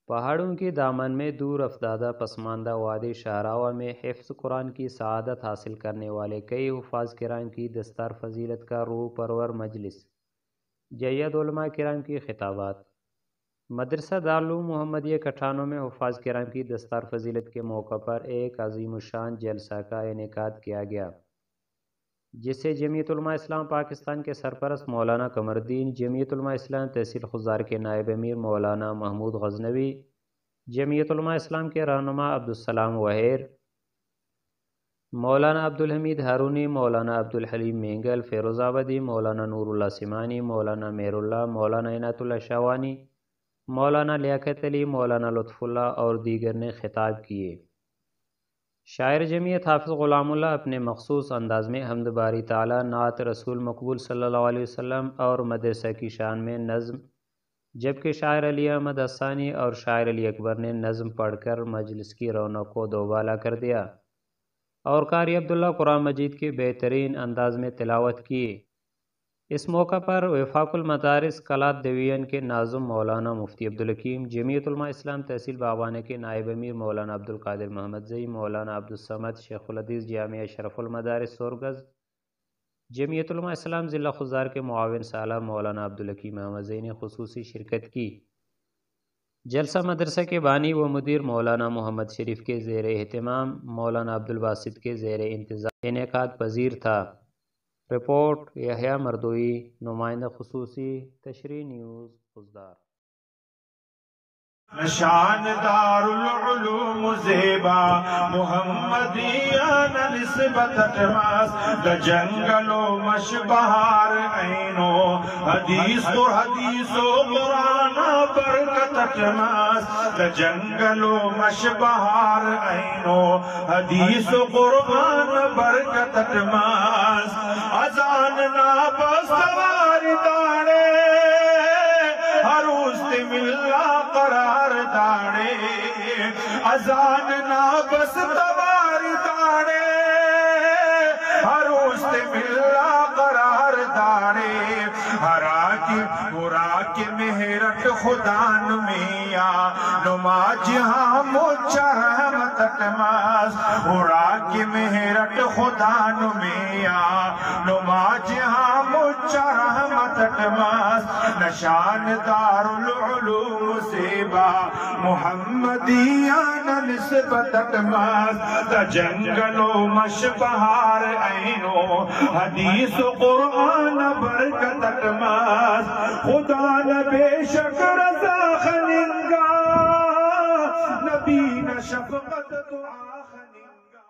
پہاڑوں کے دامن میں دور افتادہ پسماندہ وادی شاہراہ میں حفظ قرآن کی سعادت حاصل کرنے والے کئی حفاظ کرام کی دستار فضیلت کا روح پرور مجلس جید علماء کرام کی خطابات۔ مدرسہ دارالعلوم محمدیہ کٹھانوں میں حفاظ کرام کی دستار فضیلت کے موقع پر ایک عظیم الشان جلسہ کا انعقاد کیا گیا، جسے جمعیت علماء اسلام پاکستان کے سرپرست مولانا قمر الدین، جمعیت علماء اسلام تحصیل خضار کے نائب امیر مولانا محمود غزنوی، جمعیت علماء اسلام کے رہنما عبدالسلام وہیر، مولانا عبدالحمید ہارونی، مولانا عبدالحلیم مینگل فیروز آبادی، مولانا نور اللہ سمانی، مولانا مہر اللہ، مولانا عنایت اللہ شاوانی، مولانا لیاقت علی، مولانا لطف اللہ اور دیگر نے خطاب کیے۔ شاعر جمعیت حافظ غلام اللہ اپنے مخصوص انداز میں حمد باری تعالیٰ، نعت رسول مقبول صلی اللہ علیہ وسلم اور مدرسہ کی شان میں نظم، جبکہ شاعر علی احمد حسانی اور شاعر علی اکبر نے نظم پڑھ کر مجلس کی رونق کو دوبالا کر دیا اور قاری عبداللہ قرآن مجید کے بہترین انداز میں تلاوت کی۔ اس موقع پر وفاق المدارس کلات ڈویژن کے ناظم مولانا مفتی عبدالحکیم، جمعیت علماء اسلام تحصیل باغبانہ کے نائب امیر مولانا عبدالقادر محمد زئی، مولانا عبدالصمد شیخ الحدیث جامعہ اشرف المدارس سورگز، جمعیت علماء اسلام ضلع خضار کے معاون سالار مولانا عبدالحکیم احمد زئی نے خصوصی شرکت کی۔ جلسہ مدرسہ کے بانی و مدیر مولانا محمد شریف کے زیر اہتمام مولانا عبدالباسط کے زیر انتظام انعقاد پذیر تھا۔ رپورٹ یحییٰ مردوئی، نمائندہ خصوصی، تشریح نیوز خضدار۔ نشان دارالعلوم زیبا محمدیہ نسبت ٹماس دا جنگل و مش بہار اینو حدیث و قرآن برکت ٹماس دا جنگل و مش بہار اینو حدیث و قرآن برکت ٹماس اذان نابس سواری داڑے ہروست ملا قرار داڑے اذان نابس تواری داڑے ہروست ملا قرار داڑے ہراکی مہرت خدان میا نما جہاں مچا رحمت ٹماس ہراکی مہرت خدان میا نما جہاں مچا رحمت ٹماس نشان دارالعلوم زیبا محمدیہ نسبت ٹماس دا جنگل و مش بہار اینو حدیث و قرآن برکت ٹماس خدا نبے شک رضا خننگا نبی نشفقت دعا خننگا۔